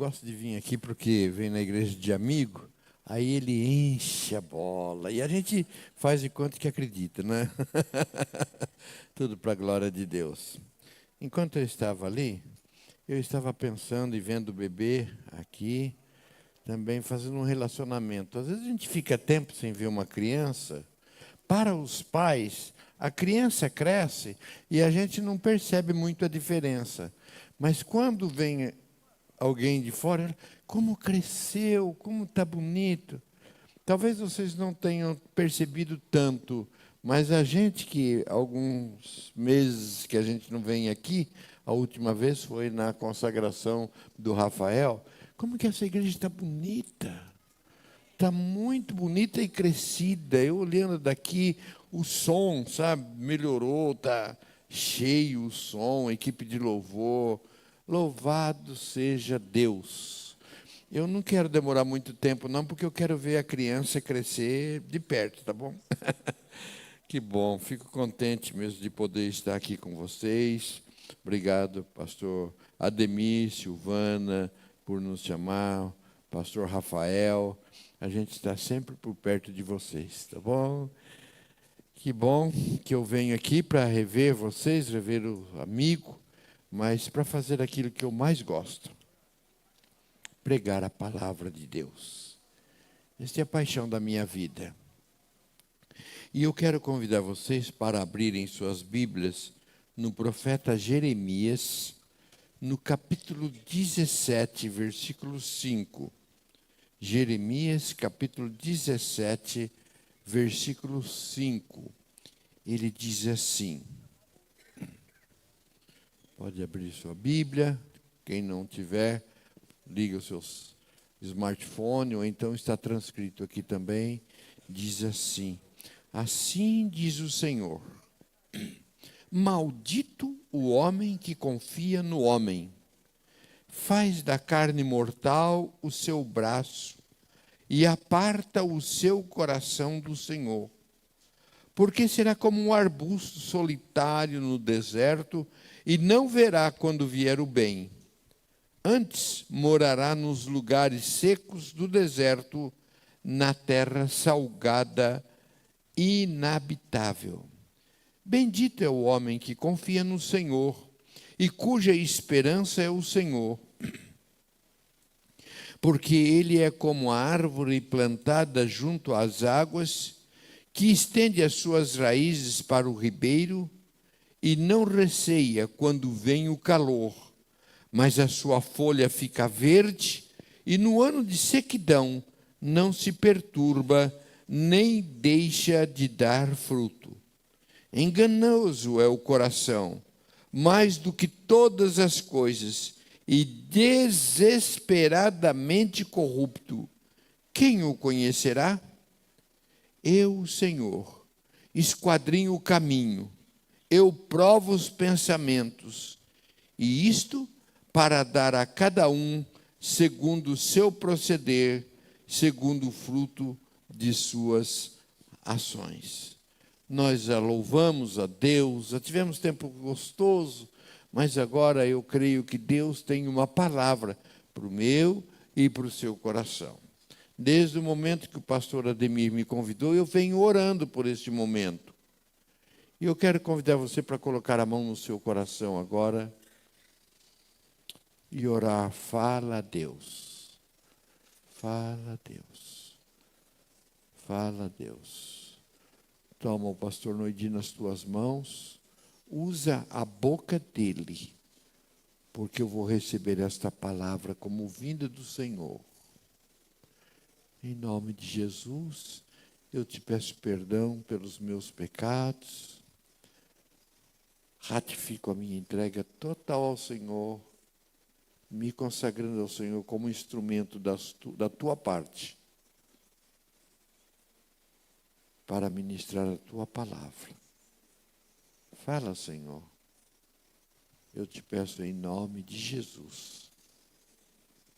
gosto de vir aqui porque vem na igreja de amigo, aí ele enche a bola e a gente faz de conta que acredita, né? Tudo para a glória de Deus. Enquanto eu estava ali, eu estava pensando e vendo o bebê aqui, também fazendo um relacionamento. Às vezes a gente fica tempo sem ver uma criança. Para os pais, a criança cresce e a gente não percebe muito a diferença. Mas quando vem alguém de fora, como cresceu, como está bonito. Talvez vocês não tenham percebido tanto, mas a gente que alguns meses que a gente não vem aqui, a última vez foi na consagração do Rafael, como que essa igreja está bonita. Está muito bonita e crescida. Eu olhando daqui, o som, sabe, melhorou, está cheio o som, equipe de louvor. Louvado seja Deus. Eu não quero demorar muito tempo, não, porque eu quero ver a criança crescer de perto, tá bom? Que bom, fico contente mesmo de poder estar aqui com vocês. Obrigado, pastor Ademir, Silvana, por nos chamar, pastor Rafael. A gente está sempre por perto de vocês, tá bom? Que bom que eu venho aqui para rever vocês, rever o amigo, mas para fazer aquilo que eu mais gosto, pregar a palavra de Deus. Esta é a paixão da minha vida. E eu quero convidar vocês para abrirem suas Bíblias no profeta Jeremias, no capítulo 17, versículo 5. Jeremias, capítulo 17, versículo 5. Ele diz assim: pode abrir sua Bíblia, quem não tiver, liga o seu smartphone, ou então está transcrito aqui também, diz assim: assim diz o Senhor, maldito o homem que confia no homem, faz da carne mortal o seu braço e aparta o seu coração do Senhor. Porque será como um arbusto solitário no deserto e não verá quando vier o bem. Antes morará nos lugares secos do deserto, na terra salgada e inabitável. Bendito é o homem que confia no Senhor e cuja esperança é o Senhor. Porque ele é como a árvore plantada junto às águas, que estende as suas raízes para o ribeiro e não receia quando vem o calor, mas a sua folha fica verde e no ano de sequidão não se perturba, nem deixa de dar fruto. Enganoso é o coração, mais do que todas as coisas, e desesperadamente corrupto. Quem o conhecerá? Eu, Senhor, esquadrinho o caminho, eu provo os pensamentos, e isto para dar a cada um segundo o seu proceder, segundo o fruto de suas ações. Nós a louvamos a Deus, já tivemos tempo gostoso, mas agora eu creio que Deus tem uma palavra para o meu e para o seu coração. Desde o momento que o pastor Ademir me convidou, eu venho orando por este momento. E eu quero convidar você para colocar a mão no seu coração agora e orar. Fala a Deus. Fala a Deus. Fala a Deus. Toma o pastor Noidi nas tuas mãos. Usa a boca dele, porque eu vou receber esta palavra como vinda do Senhor. Em nome de Jesus, eu te peço perdão pelos meus pecados, ratifico a minha entrega total ao Senhor, me consagrando ao Senhor como instrumento da tua parte, para ministrar a tua palavra. Fala, Senhor, eu te peço em nome de Jesus.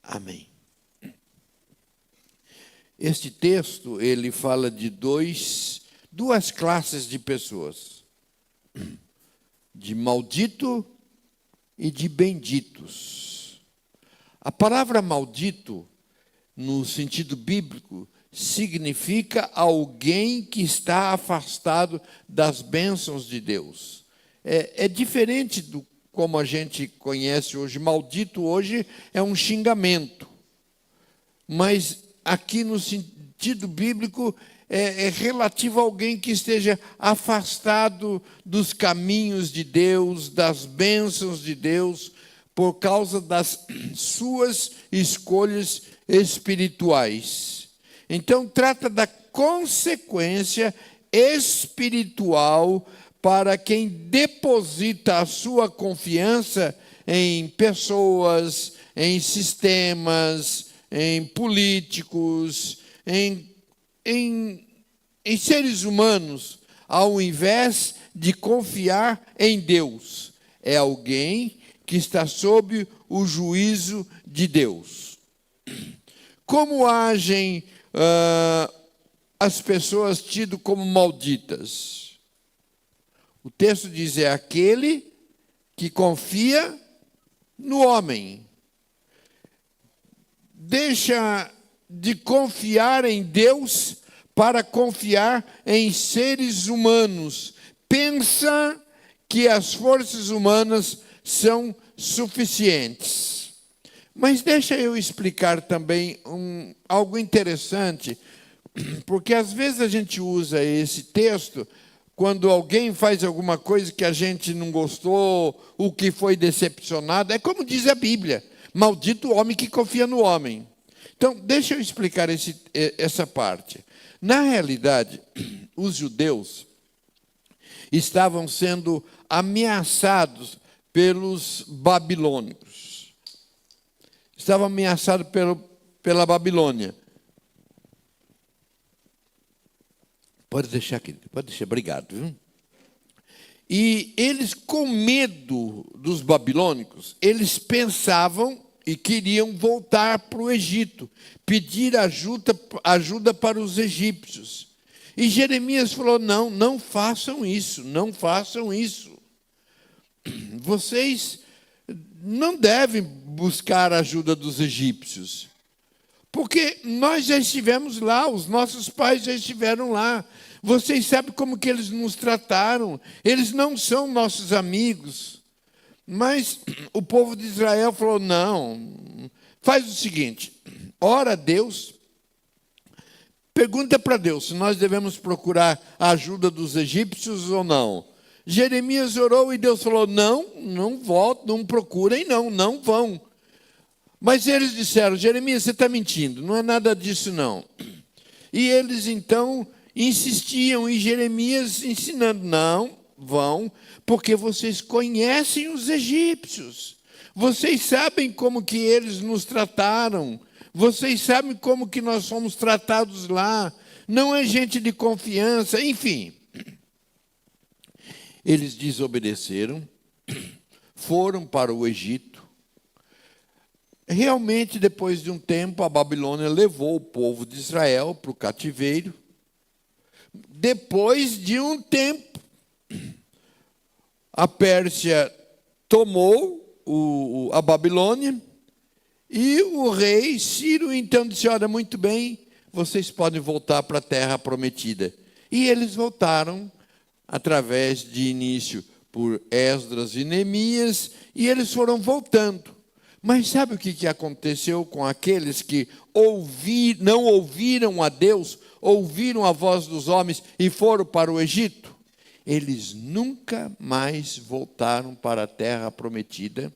Amém. Este texto, ele fala de duas classes de pessoas, de maldito e de benditos. A palavra maldito, no sentido bíblico, significa alguém que está afastado das bênçãos de Deus. É diferente do como a gente conhece hoje. Maldito hoje é um xingamento. Mas aqui no sentido bíblico é relativo a alguém que esteja afastado dos caminhos de Deus, das bênçãos de Deus, por causa das suas escolhas espirituais. Então, trata da consequência espiritual para quem deposita a sua confiança em pessoas, em sistemas, em políticos, em seres humanos, ao invés de confiar em Deus. É alguém que está sob o juízo de Deus. Como agem as pessoas tidas como malditas? O texto diz, é aquele que confia no homem. Deixa de confiar em Deus para confiar em seres humanos. Pensa que as forças humanas são suficientes. Mas deixa eu explicar também algo interessante, porque às vezes a gente usa esse texto quando alguém faz alguma coisa que a gente não gostou, o que foi decepcionado. É como diz a Bíblia, maldito o homem que confia no homem. Então, deixa eu explicar essa parte. Na realidade, os judeus estavam sendo ameaçados pelos babilônicos. Estavam ameaçados pela Babilônia. Pode deixar, querido, pode deixar, obrigado. Viu? E eles, com medo dos babilônicos, eles pensavam e queriam voltar para o Egito, pedir ajuda para os egípcios. E Jeremias falou, não façam isso, não façam isso. Vocês não devem buscar a ajuda dos egípcios, porque nós já estivemos lá, os nossos pais já estiveram lá. Vocês sabem como que eles nos trataram. Eles não são nossos amigos. Mas o povo de Israel falou, não, faz o seguinte, ora a Deus, pergunta para Deus se nós devemos procurar a ajuda dos egípcios ou não. Jeremias orou e Deus falou, não voltem, não procurem, não vão. Mas eles disseram, Jeremias, você está mentindo, não é nada disso não. E eles então insistiam em Jeremias ensinando, não, vão, porque vocês conhecem os egípcios. Vocês sabem como que eles nos trataram. Vocês sabem como que nós fomos tratados lá. Não é gente de confiança, enfim. Eles desobedeceram, foram para o Egito. Realmente, depois de um tempo, a Babilônia levou o povo de Israel para o cativeiro. Depois de um tempo, a Pérsia tomou a Babilônia e o rei Ciro então disse, olha, muito bem, vocês podem voltar para a terra prometida. E eles voltaram através de início por Esdras e Neemias, e eles foram voltando. Mas sabe o que aconteceu com aqueles que não ouviram a Deus, ouviram a voz dos homens e foram para o Egito? Eles nunca mais voltaram para a terra prometida,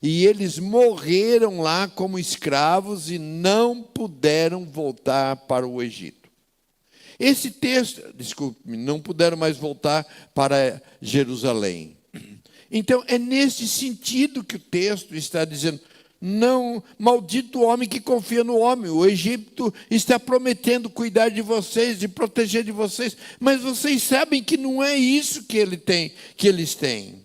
e eles morreram lá como escravos e não puderam voltar para o Egito. Esse texto, desculpe-me, não puderam mais voltar para Jerusalém. Então, é nesse sentido que o texto está dizendo, não, maldito o homem que confia no homem. O Egito está prometendo cuidar de vocês, de proteger de vocês, mas vocês sabem que não é isso que eles têm.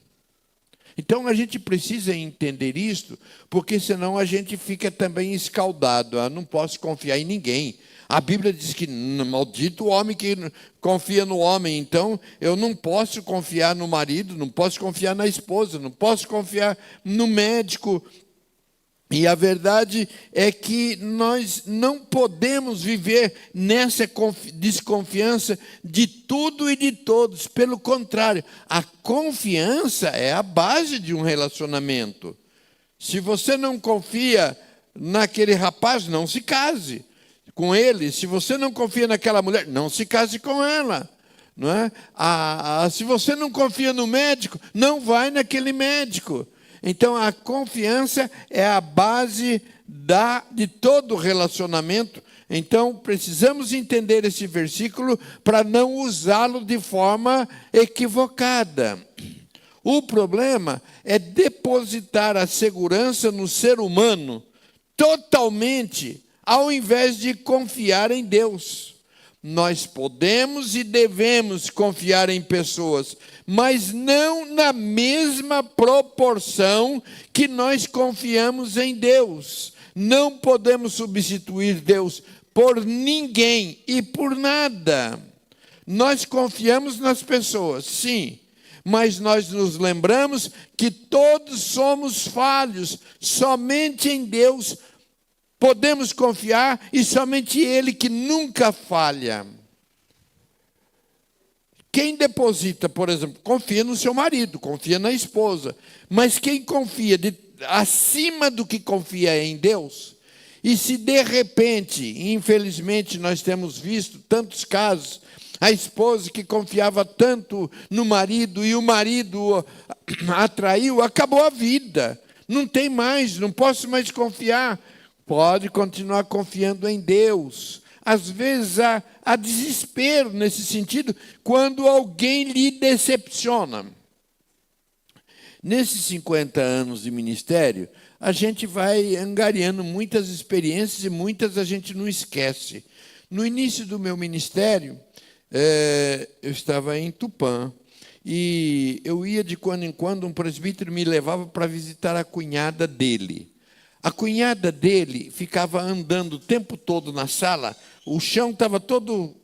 Então, a gente precisa entender isso, porque senão a gente fica também escaldado. Não posso confiar em ninguém. A Bíblia diz que maldito o homem que confia no homem. Então, eu não posso confiar no marido, não posso confiar na esposa, não posso confiar no médico. E a verdade é que nós não podemos viver nessa desconfiança de tudo e de todos. Pelo contrário, a confiança é a base de um relacionamento. Se você não confia naquele rapaz, não se case com ele. Se você não confia naquela mulher, não se case com ela. Não é? Se você não confia no médico, não vai naquele médico. Então, a confiança é a base de todo relacionamento. Então, precisamos entender esse versículo para não usá-lo de forma equivocada. O problema é depositar a segurança no ser humano totalmente, ao invés de confiar em Deus. Nós podemos e devemos confiar em pessoas, mas não na mesma proporção que nós confiamos em Deus. Não podemos substituir Deus por ninguém e por nada. Nós confiamos nas pessoas, sim, mas nós nos lembramos que todos somos falhos. Somente em Deus podemos confiar, e somente Ele que nunca falha. Quem deposita, por exemplo, confia no seu marido, confia na esposa, mas quem confia acima do que confia em Deus, e se de repente, infelizmente nós temos visto tantos casos, a esposa que confiava tanto no marido e o marido atraiu, acabou a vida, não tem mais, não posso mais confiar. Pode continuar confiando em Deus. Às vezes há desespero nesse sentido quando alguém lhe decepciona. Nesses 50 anos de ministério, a gente vai angariando muitas experiências e muitas a gente não esquece. No início do meu ministério, eu estava em Tupã e eu ia de quando em quando, um presbítero me levava para visitar a cunhada dele. A cunhada dele ficava andando o tempo todo na sala, o chão estava todo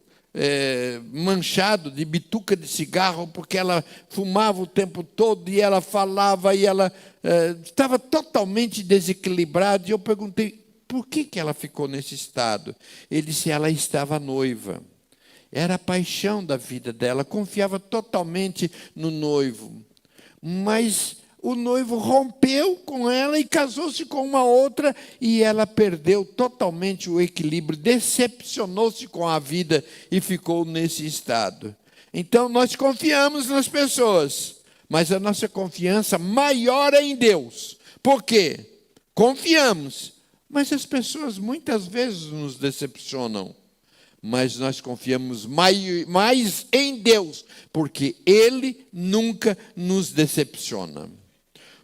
manchado de bituca de cigarro, porque ela fumava o tempo todo, e ela falava, e ela estava totalmente desequilibrada. E eu perguntei, por que ela ficou nesse estado? Ele disse, ela estava noiva. Era a paixão da vida dela, confiava totalmente no noivo. Mas o noivo rompeu com ela e casou-se com uma outra, e ela perdeu totalmente o equilíbrio, decepcionou-se com a vida e ficou nesse estado. Então, nós confiamos nas pessoas, mas a nossa confiança maior é em Deus. Por quê? Confiamos, mas as pessoas muitas vezes nos decepcionam. Mas nós confiamos mais em Deus, porque Ele nunca nos decepciona.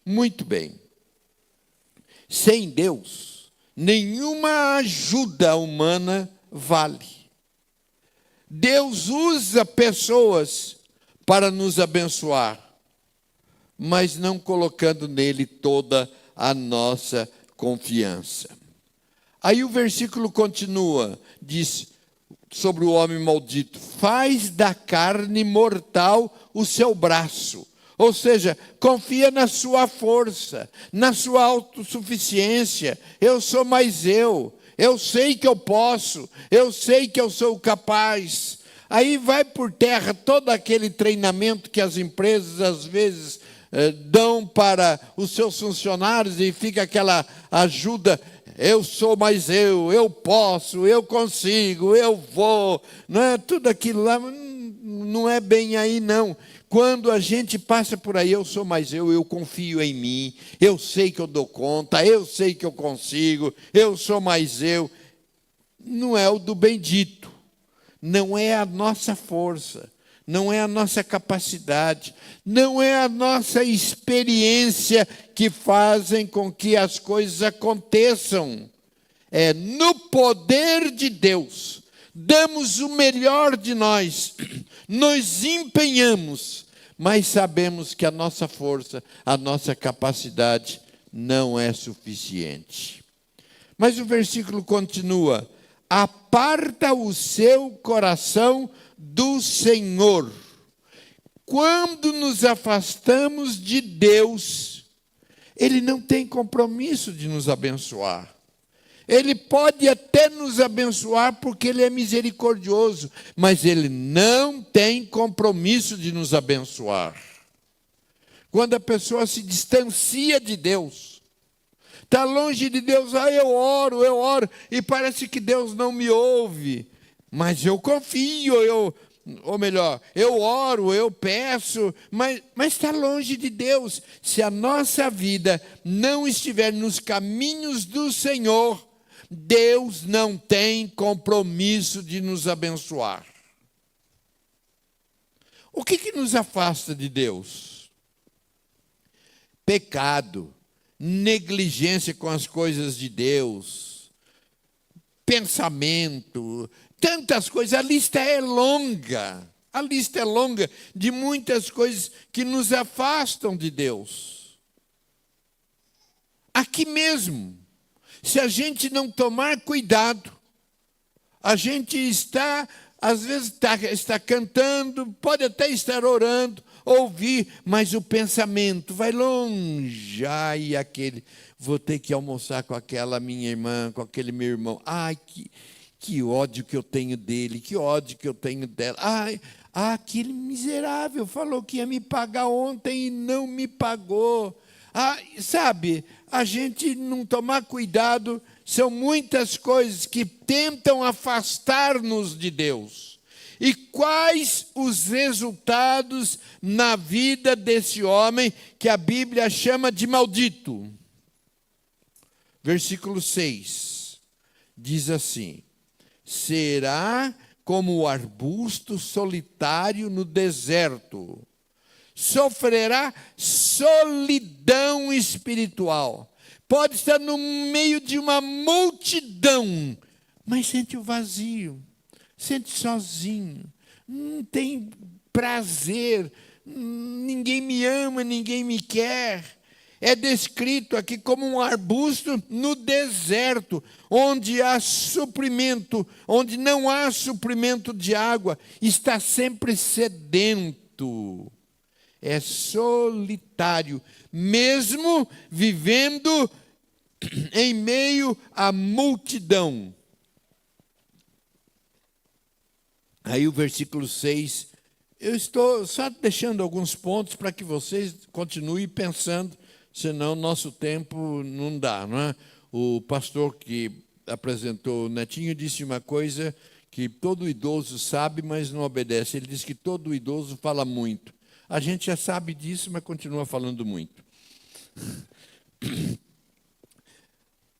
Muito bem. Sem Deus, nenhuma ajuda humana vale. Deus usa pessoas para nos abençoar, mas não colocando nele toda a nossa confiança. Aí o versículo continua, diz sobre o homem maldito: faz da carne mortal o seu braço. Ou seja, confia na sua força, na sua autossuficiência. Eu sou mais eu sei que eu posso, eu sei que eu sou capaz. Aí vai por terra todo aquele treinamento que as empresas às vezes dão para os seus funcionários, e fica aquela ajuda: eu sou mais eu posso, eu consigo, eu vou. Não é tudo aquilo lá, não é bem aí não. Quando a gente passa por aí, eu sou mais eu confio em mim, eu sei que eu dou conta, eu sei que eu consigo, eu sou mais eu. Não é o do bendito, não é a nossa força, não é a nossa capacidade, não é a nossa experiência que fazem com que as coisas aconteçam. É no poder de Deus. Damos o melhor de nós, nos empenhamos, mas sabemos que a nossa força, a nossa capacidade não é suficiente. Mas o versículo continua: aparta o seu coração do Senhor. Quando nos afastamos de Deus, Ele não tem compromisso de nos abençoar. Ele pode até nos abençoar porque Ele é misericordioso, mas Ele não tem compromisso de nos abençoar. Quando a pessoa se distancia de Deus, está longe de Deus, eu oro, e parece que Deus não me ouve, mas eu confio, ou melhor, eu oro, eu peço, mas está longe de Deus. Se a nossa vida não estiver nos caminhos do Senhor, Deus não tem compromisso de nos abençoar. O que nos afasta de Deus? Pecado, negligência com as coisas de Deus, pensamento, tantas coisas. A lista é longa de muitas coisas que nos afastam de Deus. Aqui mesmo, se a gente não tomar cuidado, a gente às vezes está cantando, pode até estar orando, ouvir, mas o pensamento vai longe. Vou ter que almoçar com aquela minha irmã, com aquele meu irmão. Que ódio que eu tenho dele, que ódio que eu tenho dela. Aquele miserável falou que ia me pagar ontem e não me pagou. Sabe, a gente não tomar cuidado, são muitas coisas que tentam afastar-nos de Deus. E quais os resultados na vida desse homem que a Bíblia chama de maldito? Versículo 6 diz assim: será como o arbusto solitário no deserto, sofrerá solidão espiritual. Pode estar no meio de uma multidão, mas sente o vazio, sente sozinho, não tem prazer, ninguém me ama, ninguém me quer. É descrito aqui como um arbusto no deserto, onde há suprimento, onde não há suprimento de água, está sempre sedento. É solitário, mesmo vivendo em meio à multidão. Aí o versículo 6, eu estou só deixando alguns pontos para que vocês continuem pensando, senão nosso tempo não dá, não é? O pastor que apresentou o Netinho disse uma coisa que todo idoso sabe, mas não obedece. Ele disse que todo idoso fala muito. A gente já sabe disso, mas continua falando muito.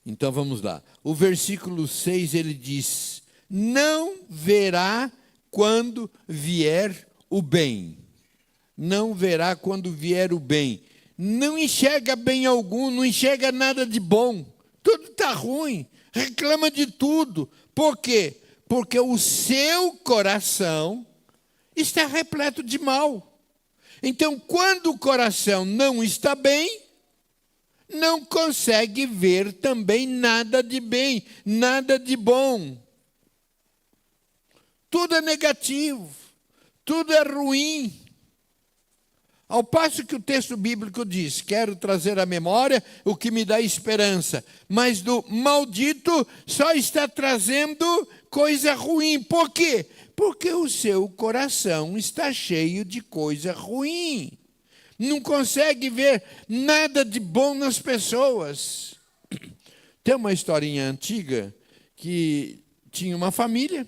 Então vamos lá. O versículo 6 ele diz: não verá quando vier o bem. Não verá quando vier o bem. Não enxerga bem algum, não enxerga nada de bom. Tudo está ruim, reclama de tudo. Por quê? Porque o seu coração está repleto de mal. Então, quando o coração não está bem, não consegue ver também nada de bem, nada de bom. Tudo é negativo, tudo é ruim. Ao passo que o texto bíblico diz: quero trazer à memória o que me dá esperança, mas do maldito só está trazendo coisa ruim. Por quê? Porque o seu coração está cheio de coisa ruim. Não consegue ver nada de bom nas pessoas. Tem uma historinha antiga que tinha uma família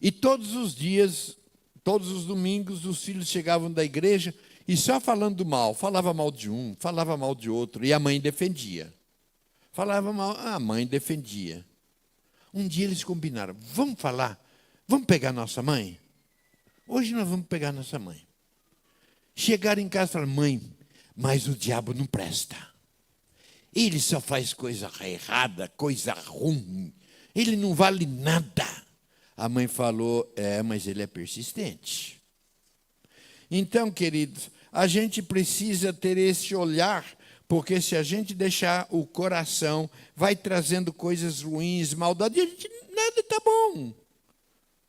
e todos os dias, todos os domingos, os filhos chegavam da igreja e só falando mal. Falava mal de um, falava mal de outro, e a mãe defendia. Falava mal, a mãe defendia. Um dia eles combinaram: vamos pegar nossa mãe? Hoje nós vamos pegar nossa mãe. Chegaram em casa e falaram: mãe, mas o diabo não presta. Ele só faz coisa errada, coisa ruim. Ele não vale nada. A mãe falou: mas ele é persistente. Então, queridos, a gente precisa ter esse olhar, porque se a gente deixar o coração, vai trazendo coisas ruins, maldade, e nada está bom.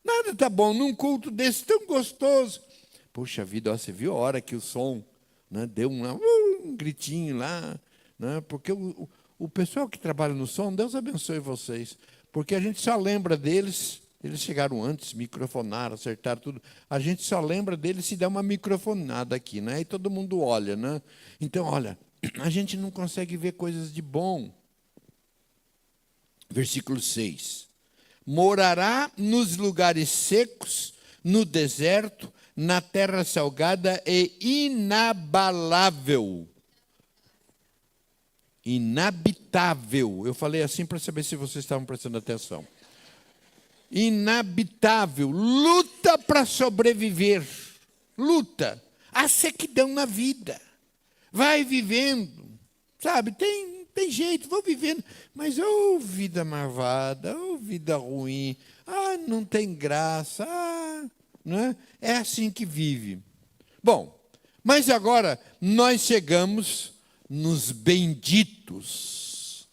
Nada está bom num culto desse tão gostoso. Puxa vida, você viu a hora que o som, né, deu uma... um gritinho lá, né? Porque o pessoal que trabalha no som, Deus abençoe vocês, porque a gente só lembra deles, eles chegaram antes, microfonaram, acertaram tudo, a gente só lembra deles se der uma microfonada aqui, né? E todo mundo olha, né? Então, olha, a gente não consegue ver coisas de bom. Versículo 6. Morará nos lugares secos, no deserto, na terra salgada e inabalável. Inabitável. Eu falei assim para saber se vocês estavam prestando atenção. Inabitável. Luta para sobreviver. Luta. Há sequidão na vida. Vai vivendo. Sabe, tem jeito, vou vivendo. Mas, vida marvada, vida ruim. Não tem graça. Não é? É assim que vive. Bom, mas agora nós chegamos nos benditos.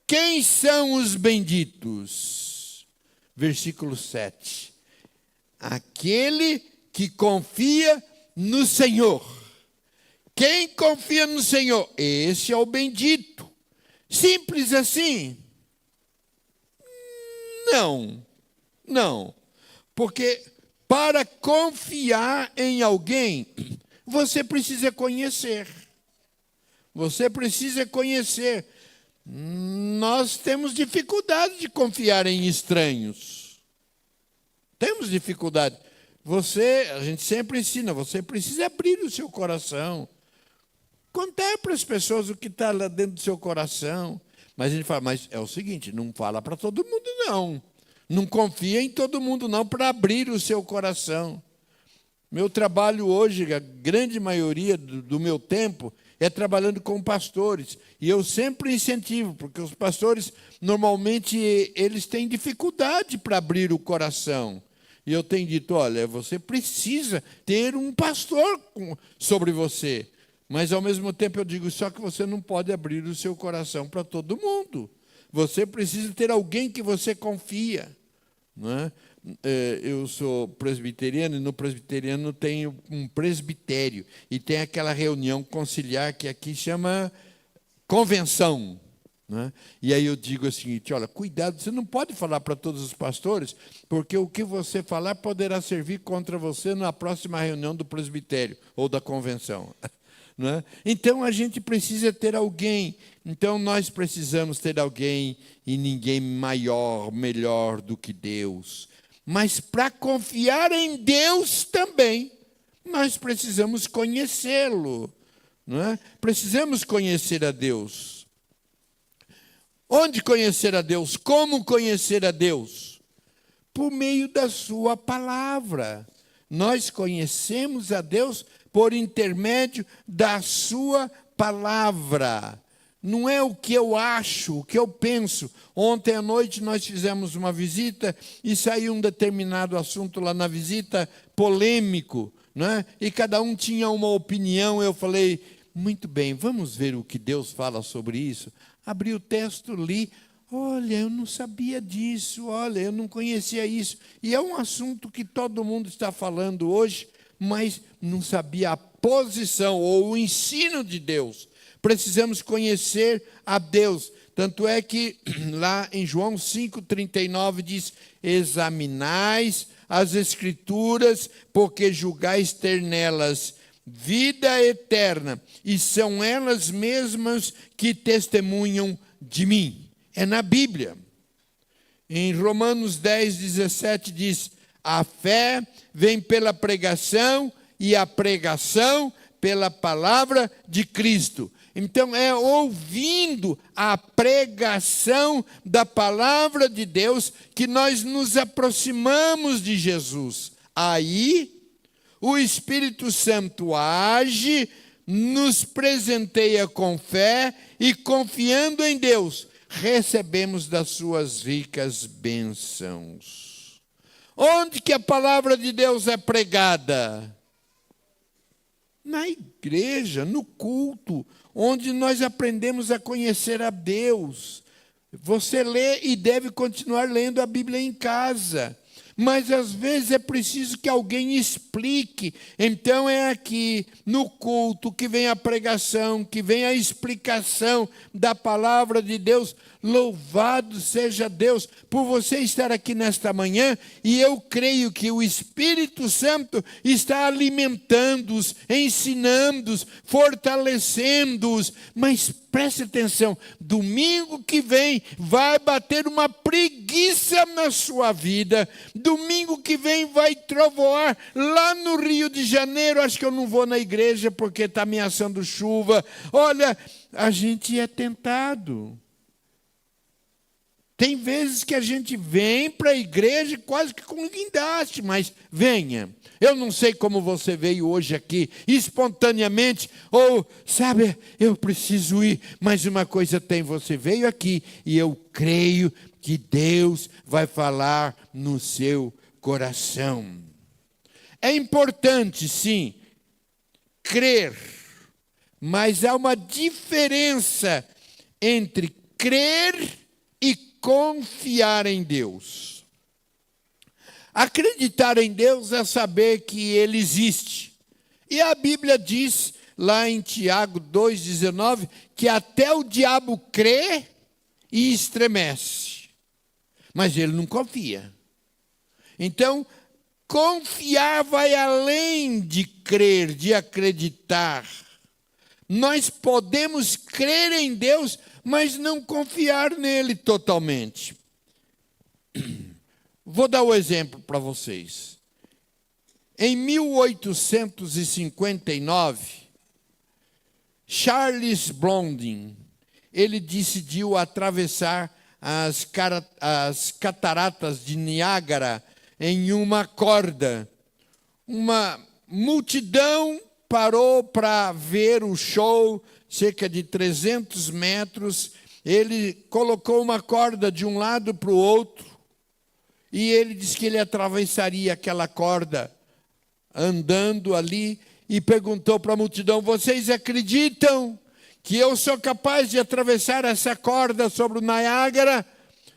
Quem são os benditos? Versículo 7. Aquele que confia no Senhor. Quem confia no Senhor? Esse é o bendito. Simples assim? Não. Porque para confiar em alguém, você precisa conhecer. Você precisa conhecer. Nós temos dificuldade de confiar em estranhos. Temos dificuldade. A gente sempre ensina, você precisa abrir o seu coração. Contar para as pessoas o que está lá dentro do seu coração. Mas a gente fala, mas é o seguinte, não fala para todo mundo, não. Não confia em todo mundo, não, para abrir o seu coração. Meu trabalho hoje, a grande maioria do meu tempo, é trabalhando com pastores. E eu sempre incentivo, porque os pastores, normalmente, eles têm dificuldade para abrir o coração. E eu tenho dito, olha, você precisa ter um pastor sobre você. Mas, ao mesmo tempo, eu digo, só que você não pode abrir o seu coração para todo mundo. Você precisa ter alguém que você confia. Não é? Eu sou presbiteriano, e no presbiteriano tem um presbitério. E tem aquela reunião conciliar que aqui chama convenção. Não é? E aí eu digo o seguinte, olha, cuidado, você não pode falar para todos os pastores, porque o que você falar poderá servir contra você na próxima reunião do presbitério ou da convenção. Não é? Então, a gente precisa ter alguém. Então, nós precisamos ter alguém e ninguém maior, melhor do que Deus. Mas, para confiar em Deus também, nós precisamos conhecê-lo. Não é? Precisamos conhecer a Deus. Onde conhecer a Deus? Como conhecer a Deus? Por meio da sua palavra. Nós conhecemos a Deus por intermédio da sua palavra. Não é o que eu acho, o que eu penso. Ontem à noite nós fizemos uma visita e saiu um determinado assunto lá na visita polêmico, não é? E cada um tinha uma opinião. Eu falei, muito bem, vamos ver o que Deus fala sobre isso. Abri o texto, li. Olha, eu não sabia disso, olha, eu não conhecia isso. E é um assunto que todo mundo está falando hoje, mas não sabia a posição ou o ensino de Deus. Precisamos conhecer a Deus. Tanto é que lá em João 5,39 diz, examinais as Escrituras, porque julgais ter nelas vida eterna, e são elas mesmas que testemunham de mim. É na Bíblia. Em Romanos 10,17 diz, a fé vem pela pregação e a pregação pela palavra de Cristo. Então, é ouvindo a pregação da palavra de Deus que nós nos aproximamos de Jesus. Aí, o Espírito Santo age, nos presenteia com fé e, confiando em Deus, recebemos das suas ricas bênçãos. Onde que a palavra de Deus é pregada? Na igreja, no culto, onde nós aprendemos a conhecer a Deus. Você lê e deve continuar lendo a Bíblia em casa. mas às vezes é preciso que alguém explique. Então é aqui, no culto, que vem a pregação, que vem a explicação da palavra de Deus. Louvado seja Deus por você estar aqui nesta manhã, e eu creio que o Espírito Santo está alimentando-os, ensinando-os, fortalecendo-os. Mas preste atenção, domingo que vem vai bater uma preguiça na sua vida. Domingo que vem vai trovoar lá no Rio de Janeiro. Acho que eu não vou na igreja porque está ameaçando chuva. Olha, a gente é tentado. Tem vezes que a gente vem para a igreja quase que com guindaste, mas venha. Eu não sei como você veio hoje aqui, espontaneamente, ou, sabe, eu preciso ir, mas uma coisa tem, você veio aqui e eu creio que Deus vai falar no seu coração. É importante, sim, crer, mas há uma diferença entre crer e confiar em Deus. Acreditar em Deus é saber que Ele existe. E a Bíblia diz, lá em Tiago 2,19, que até o diabo crê e estremece. Mas ele não confia. Então, confiar vai além de crer, de acreditar. Nós podemos crer em Deus, mas não confiar nele totalmente. Vou dar um exemplo para vocês. Em 1859, Charles Blondin, ele decidiu atravessar as cataratas de Niágara em uma corda. Uma multidão parou para ver o show, cerca de 300 metros. Ele colocou uma corda de um lado para o outro, e ele disse que ele atravessaria aquela corda andando ali, e perguntou para a multidão: vocês acreditam que eu sou capaz de atravessar essa corda sobre o Niágara?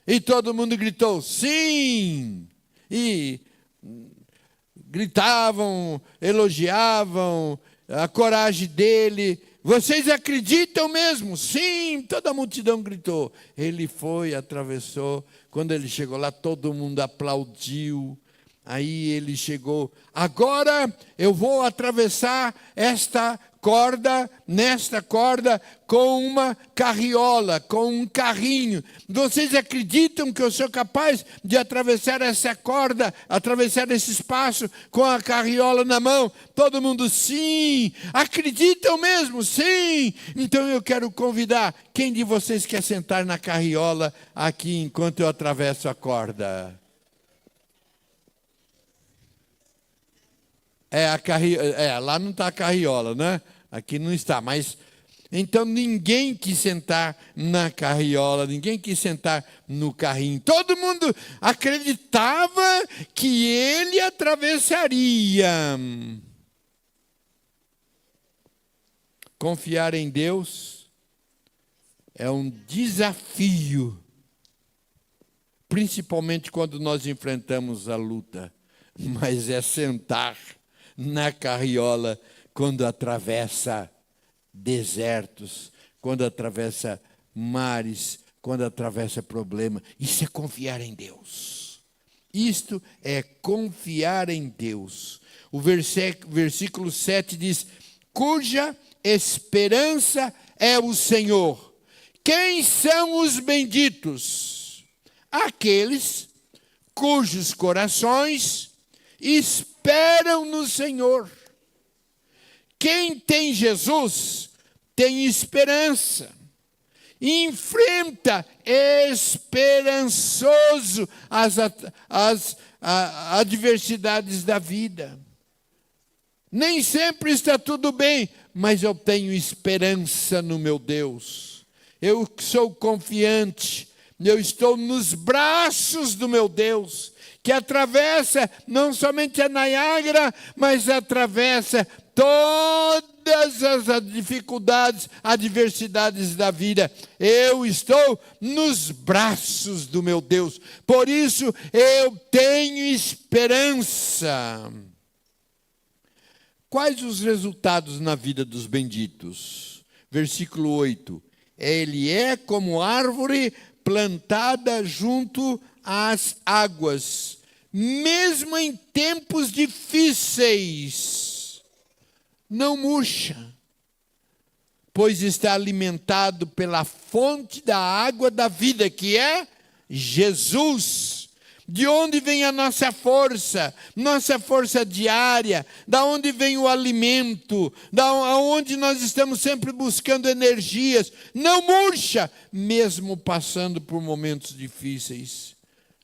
E todo mundo gritou: sim! E gritavam, elogiavam a coragem dele. Vocês acreditam mesmo? Sim, toda a multidão gritou. Ele foi, atravessou. Quando ele chegou lá, todo mundo aplaudiu. Aí ele chegou: agora eu vou atravessar nesta corda com uma carriola, com um carrinho. Vocês acreditam que eu sou capaz de atravessar essa corda, atravessar esse espaço com a carriola na mão? Todo mundo: sim. Acreditam mesmo? Sim. Então eu quero convidar, quem de vocês quer sentar na carriola aqui enquanto eu atravesso a corda? Lá não está a carriola, né? Aqui não está, mas então ninguém quis sentar na carriola, ninguém quis sentar no carrinho. Todo mundo acreditava que ele atravessaria. Confiar em Deus é um desafio, principalmente quando nós enfrentamos a luta, mas é sentar na carriola quando atravessa desertos, quando atravessa mares, quando atravessa problemas. Isso é confiar em Deus. Isto é confiar em Deus. O versículo 7 diz: cuja esperança é o Senhor. Quem são os benditos? Aqueles cujos corações esperam no Senhor. Quem tem Jesus tem esperança. Enfrenta esperançoso as adversidades da vida. Nem sempre está tudo bem, mas eu tenho esperança no meu Deus. Eu sou confiante. Eu estou nos braços do meu Deus, que atravessa não somente a Niágara, mas atravessa toda as dificuldades, adversidades da vida. Eu estou nos braços do meu Deus. Por isso eu tenho esperança. Quais os resultados na vida dos benditos? Versículo 8. Ele é como árvore plantada junto às águas, mesmo em tempos difíceis, não murcha, pois está alimentado pela fonte da água da vida, que é Jesus. De onde vem a nossa força diária, da onde vem o alimento, da onde nós estamos sempre buscando energias, não murcha, mesmo passando por momentos difíceis.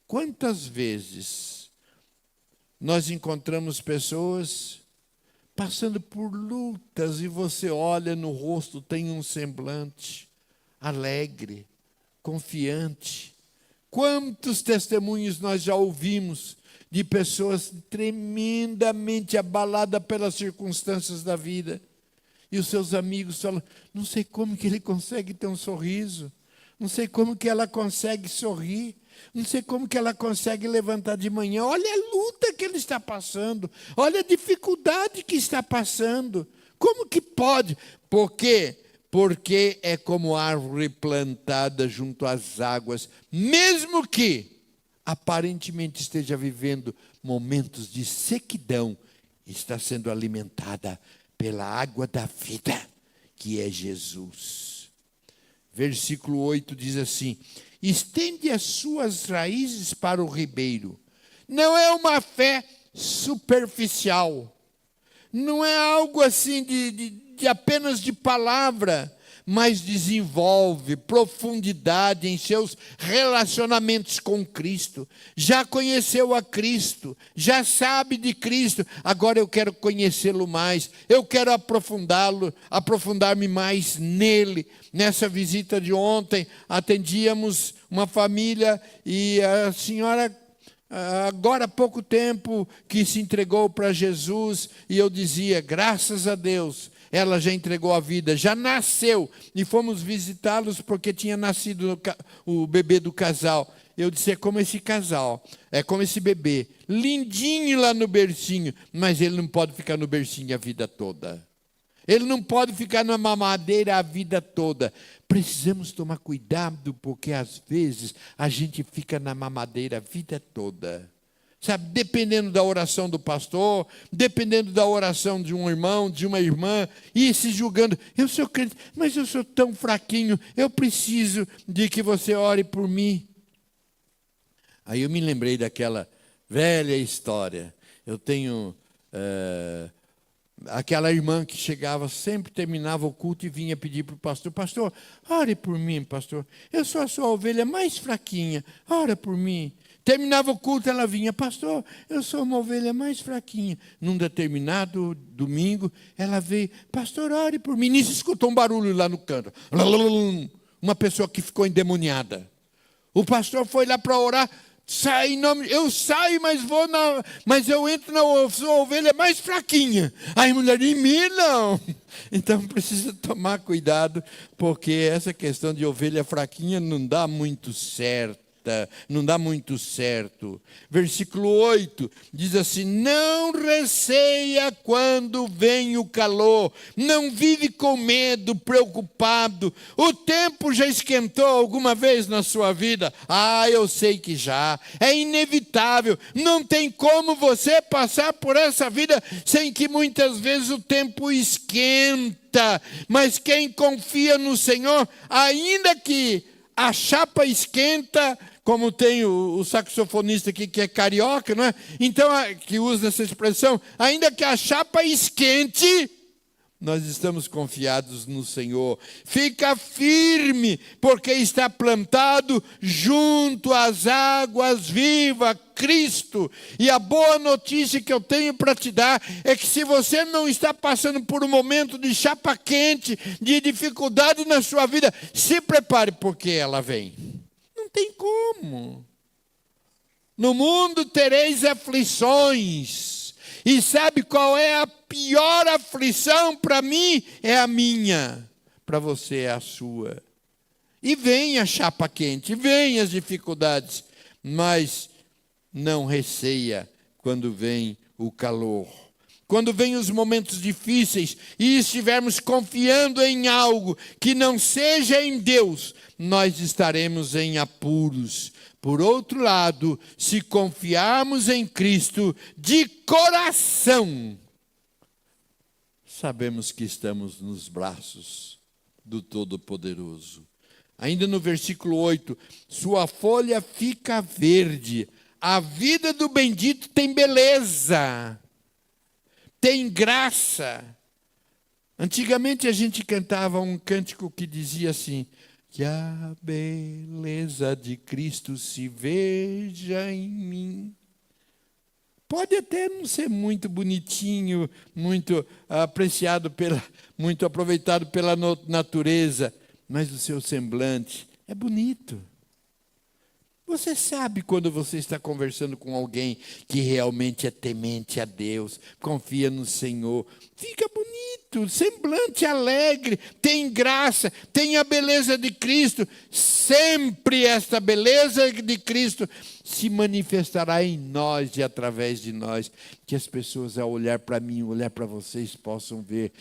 Quantas vezes nós encontramos pessoas passando por lutas e você olha no rosto, tem um semblante alegre, confiante. Quantos testemunhos nós já ouvimos de pessoas tremendamente abaladas pelas circunstâncias da vida. E os seus amigos falam, não sei como que ele consegue ter um sorriso, não sei como que ela consegue sorrir, não sei como que ela consegue levantar de manhã. Olha a luta que ele está passando, olha a dificuldade que está passando. Como que pode? Por quê? Porque é como árvore plantada junto às águas, mesmo que aparentemente esteja vivendo momentos de sequidão, está sendo alimentada pela água da vida, que é Jesus. Versículo 8 diz assim, estende as suas raízes para o ribeiro. Não é uma fé superficial, não é algo assim de apenas de palavra, mas desenvolve profundidade em seus relacionamentos com Cristo. Já conheceu a Cristo, já sabe de Cristo, agora eu quero conhecê-lo mais, eu quero aprofundar-me mais nele. Nessa visita de ontem, atendíamos uma família e a senhora, agora há pouco tempo, que se entregou para Jesus, e eu dizia, graças a Deus, ela já entregou a vida, já nasceu, e fomos visitá-los porque tinha nascido o bebê do casal. Eu disse, é como esse casal, é como esse bebê, lindinho lá no bercinho, mas ele não pode ficar no bercinho a vida toda. Ele não pode ficar na mamadeira a vida toda. Precisamos tomar cuidado, porque às vezes a gente fica na mamadeira a vida toda. Sabe, dependendo da oração do pastor, dependendo da oração de um irmão, de uma irmã, e se julgando, eu sou crente, mas eu sou tão fraquinho, eu preciso de que você ore por mim. Aí eu me lembrei daquela velha história. Eu tenho aquela irmã que chegava, sempre terminava o culto e vinha pedir para o pastor, pastor, ore por mim, pastor, eu sou a sua ovelha mais fraquinha, ora por mim. Terminava o culto, ela vinha, pastor, eu sou uma ovelha mais fraquinha. Num determinado domingo, ela veio, pastor, ore por mim. Nisso escutou um barulho lá no canto. Uma pessoa que ficou endemoniada. O pastor foi lá para orar, eu saio, mas eu entro na sua ovelha mais fraquinha. Aí a mulher, em mim não. Então precisa tomar cuidado, porque essa questão de ovelha fraquinha não dá muito certo. Não dá muito certo. Versículo 8 diz assim, não receia quando vem o calor, não vive com medo, preocupado. O tempo já esquentou alguma vez na sua vida? Eu sei que já, é inevitável, não tem como você passar por essa vida sem que muitas vezes o tempo esquenta. Mas quem confia no Senhor, ainda que a chapa esquenta, como tem o saxofonista aqui que é carioca, não é? Então, que usa essa expressão, ainda que a chapa esquente, nós estamos confiados no Senhor. Fica firme, porque está plantado junto às águas vivas, Cristo. E a boa notícia que eu tenho para te dar é que se você não está passando por um momento de chapa quente, de dificuldade na sua vida, se prepare, porque ela vem. Não tem como. No mundo tereis aflições. E sabe qual é a pior aflição para mim? É a minha. Para você é a sua. E vem a chapa quente, vem as dificuldades, mas não receia quando vem o calor. Quando vem os momentos difíceis e estivermos confiando em algo que não seja em Deus, nós estaremos em apuros. Por outro lado, se confiarmos em Cristo de coração, sabemos que estamos nos braços do Todo-Poderoso. Ainda no versículo 8, sua folha fica verde, a vida do bendito tem beleza, tem graça. Antigamente a gente cantava um cântico que dizia assim: que a beleza de Cristo se veja em mim. Pode até não ser muito bonitinho, muito apreciado, muito aproveitado pela natureza, mas o seu semblante é bonito. Você sabe quando você está conversando com alguém que realmente é temente a Deus, confia no Senhor, fica bonito, semblante alegre, tem graça, tem a beleza de Cristo. Sempre esta beleza de Cristo se manifestará em nós e através de nós, que as pessoas ao olhar para mim, olhar para vocês, possam ver,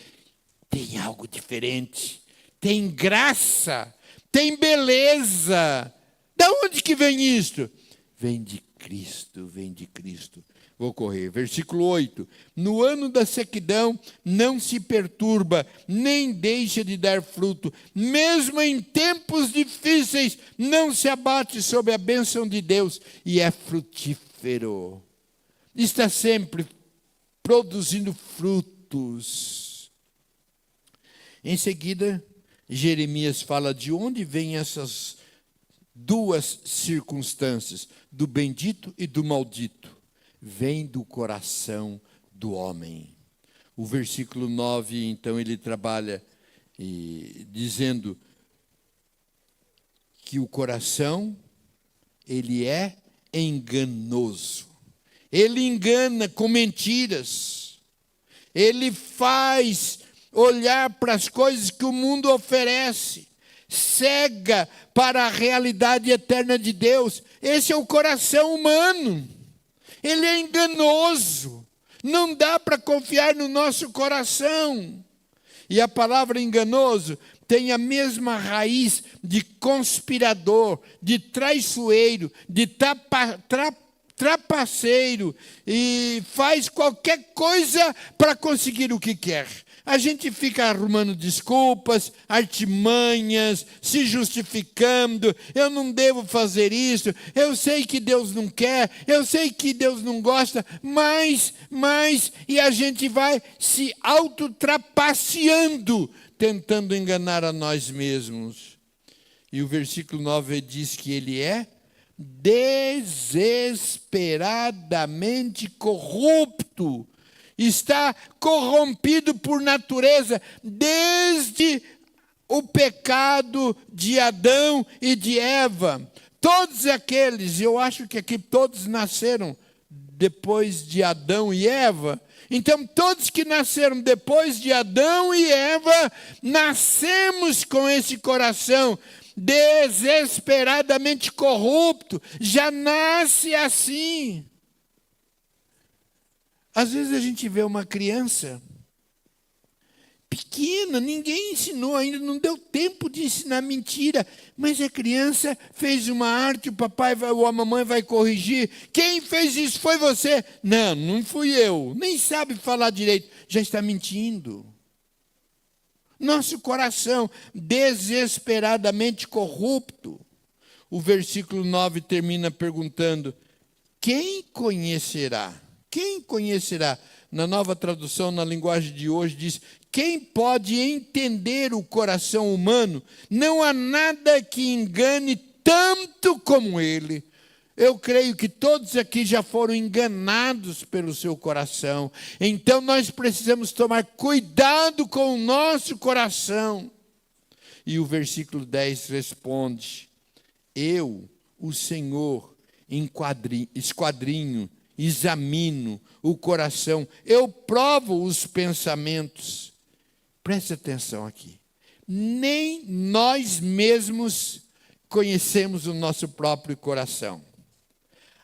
tem algo diferente, tem graça, tem beleza. Da onde que vem isto? Vem de Cristo, vem de Cristo. Vou correr. Versículo 8. No ano da sequidão não se perturba, nem deixa de dar fruto. Mesmo em tempos difíceis, não se abate sob a bênção de Deus e é frutífero. Está sempre produzindo frutos. Em seguida, Jeremias fala de onde vêm essas duas circunstâncias, do bendito e do maldito. Vem do coração do homem. O versículo 9, então, ele trabalha dizendo que o coração, ele é enganoso. Ele engana com mentiras. Ele faz olhar para as coisas que o mundo oferece. Cega para a realidade eterna de Deus. Esse é o coração humano. Ele é enganoso. Não dá para confiar no nosso coração. E a palavra enganoso tem a mesma raiz de conspirador, de traiçoeiro, de trapaceiro, e faz qualquer coisa para conseguir o que quer. A gente fica arrumando desculpas, artimanhas, se justificando. Eu não devo fazer isso. Eu sei que Deus não quer. Eu sei que Deus não gosta. Mas, e a gente vai se autotrapaceando, tentando enganar a nós mesmos. E o versículo 9 diz que ele é desesperadamente corrupto. Está corrompido por natureza, desde o pecado de Adão e de Eva. Todos aqueles, eu acho que aqui todos nasceram depois de Adão e Eva. Então, todos que nasceram depois de Adão e Eva, nascemos com esse coração desesperadamente corrupto. Já nasce assim. Às vezes a gente vê uma criança pequena, ninguém ensinou ainda, não deu tempo de ensinar mentira, mas a criança fez uma arte, o papai ou a mamãe vai corrigir. Quem fez isso foi você? Não, não fui eu. Nem sabe falar direito, já está mentindo. Nosso coração desesperadamente corrupto. O versículo 9 termina perguntando: quem conhecerá? Quem conhecerá? Na Nova Tradução, na linguagem de hoje, diz: quem pode entender o coração humano? Não há nada que engane tanto como ele. Eu creio que todos aqui já foram enganados pelo seu coração. Então nós precisamos tomar cuidado com o nosso coração. E o versículo 10 responde: eu, o Senhor, esquadrinho examino o coração, eu provo os pensamentos. Preste atenção aqui. Nem nós mesmos conhecemos o nosso próprio coração.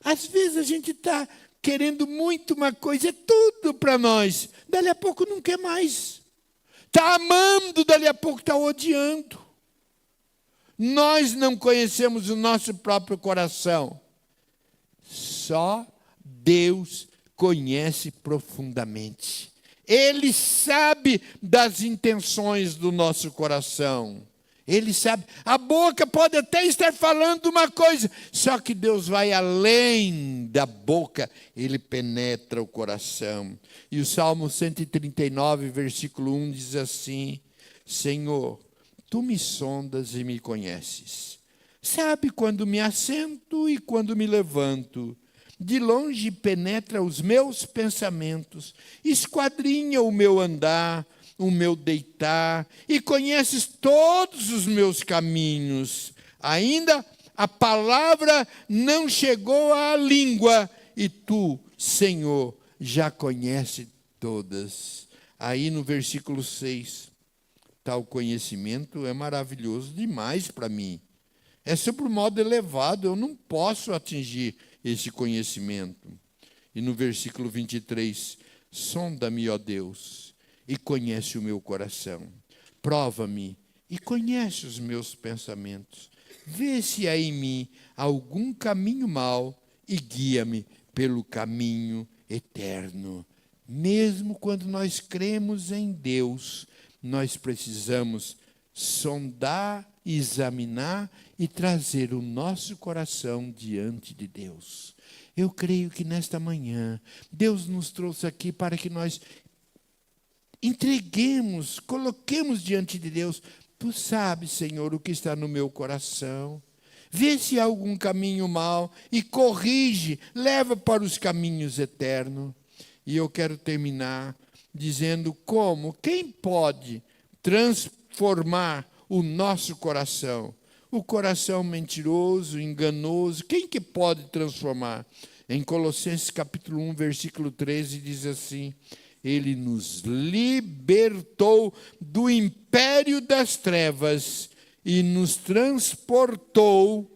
Às vezes a gente está querendo muito uma coisa, é tudo para nós. Dali a pouco não quer mais. Está amando, dali a pouco está odiando. Nós não conhecemos o nosso próprio coração. Só Deus conhece profundamente. Ele sabe das intenções do nosso coração. Ele sabe. A boca pode até estar falando uma coisa, só que Deus vai além da boca. Ele penetra o coração. E o Salmo 139, versículo 1 diz assim: Senhor, Tu me sondas e me conheces. Sabe quando me assento e quando me levanto. De longe penetra os meus pensamentos, esquadrinha o meu andar, o meu deitar, e conheces todos os meus caminhos. Ainda a palavra não chegou à língua, e tu, Senhor, já conheces todas. Aí no versículo 6, tal conhecimento é maravilhoso demais para mim. É sobre o modo elevado, eu não posso atingir esse conhecimento. E no versículo 23, sonda-me, ó Deus, e conhece o meu coração. Prova-me e conhece os meus pensamentos. Vê se há em mim algum caminho mau e guia-me pelo caminho eterno. Mesmo quando nós cremos em Deus, nós precisamos sondar, examinar e trazer o nosso coração diante de Deus. Eu creio que nesta manhã, Deus nos trouxe aqui para que nós entreguemos, coloquemos diante de Deus. Tu sabes, Senhor, o que está no meu coração. Vê se há algum caminho mau e corrige, leva para os caminhos eternos. E eu quero terminar dizendo quem pode transformar o nosso coração. O coração mentiroso, enganoso, quem que pode transformar? Em Colossenses capítulo 1, versículo 13, diz assim: Ele nos libertou do império das trevas e nos transportou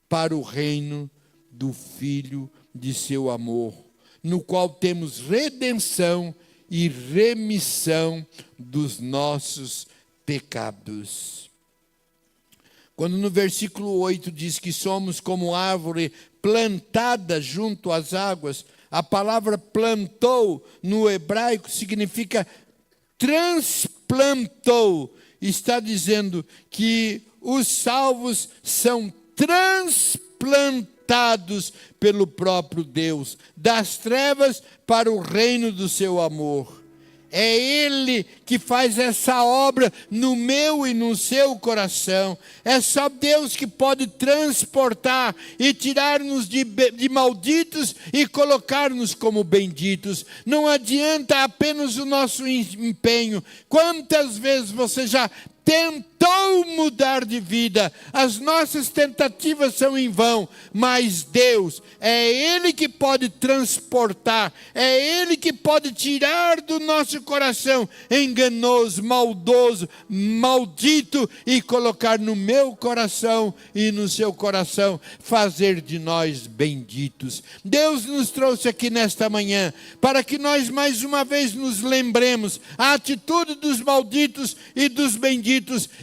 para o reino do Filho de seu amor, no qual temos redenção e remissão dos nossos pecados. Quando no versículo 8 diz que somos como árvore plantada junto às águas, a palavra plantou no hebraico significa transplantou. Está dizendo que os salvos são transplantados pelo próprio Deus, das trevas para o reino do seu amor. É Ele que faz essa obra no meu e no seu coração. É só Deus que pode transportar e tirar-nos de malditos e colocar-nos como benditos. Não adianta apenas o nosso empenho. Quantas vezes você já tentou mudar de vida? As nossas tentativas são em vão, mas Deus, é Ele que pode transportar, é Ele que pode tirar do nosso coração enganoso, maldoso, maldito e colocar no meu coração e no seu coração, fazer de nós benditos. Deus nos trouxe aqui nesta manhã para que nós mais uma vez nos lembremos a atitude dos malditos e dos benditos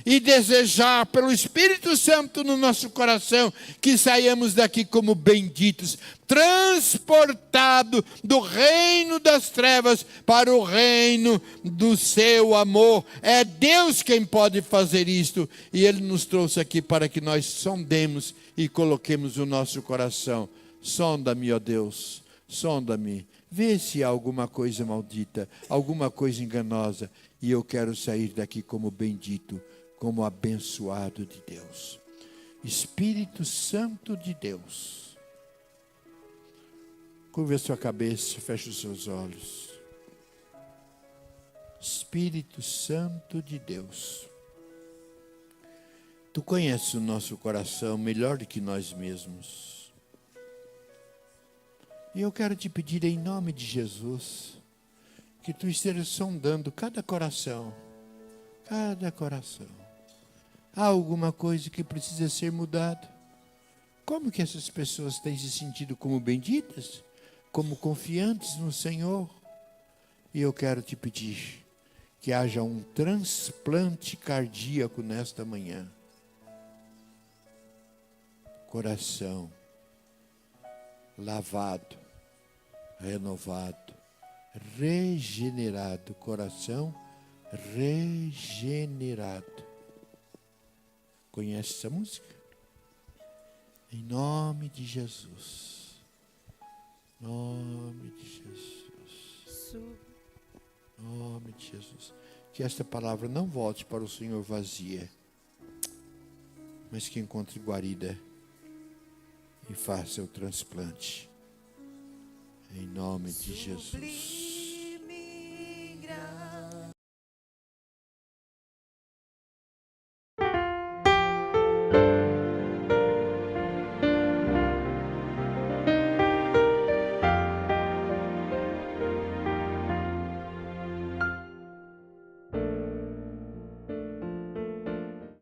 e desejar pelo Espírito Santo no nosso coração que saiamos daqui como benditos, transportado do reino das trevas para o reino do seu amor. É Deus quem pode fazer isto, e Ele nos trouxe aqui para que nós sondemos e coloquemos o nosso coração. Sonda-me, ó Deus, sonda-me, vê se há alguma coisa maldita, alguma coisa enganosa, e eu quero sair daqui como bendito, como abençoado de Deus. Espírito Santo de Deus, curva a sua cabeça, feche os seus olhos. Espírito Santo de Deus, Tu conheces o nosso coração melhor do que nós mesmos. E eu quero te pedir em nome de Jesus, que tu estejas sondando cada coração. Cada coração. Há alguma coisa que precisa ser mudada? Como que essas pessoas têm se sentido como benditas? Como confiantes no Senhor? E eu quero te pedir que haja um transplante cardíaco nesta manhã. Coração lavado, renovado, regenerado. Coração regenerado. Conhece essa música? Em nome de Jesus. Em nome de Jesus. Em nome de Jesus. Que esta palavra não volte para o Senhor vazia, mas que encontre guarida e faça o transplante. Em nome de Jesus.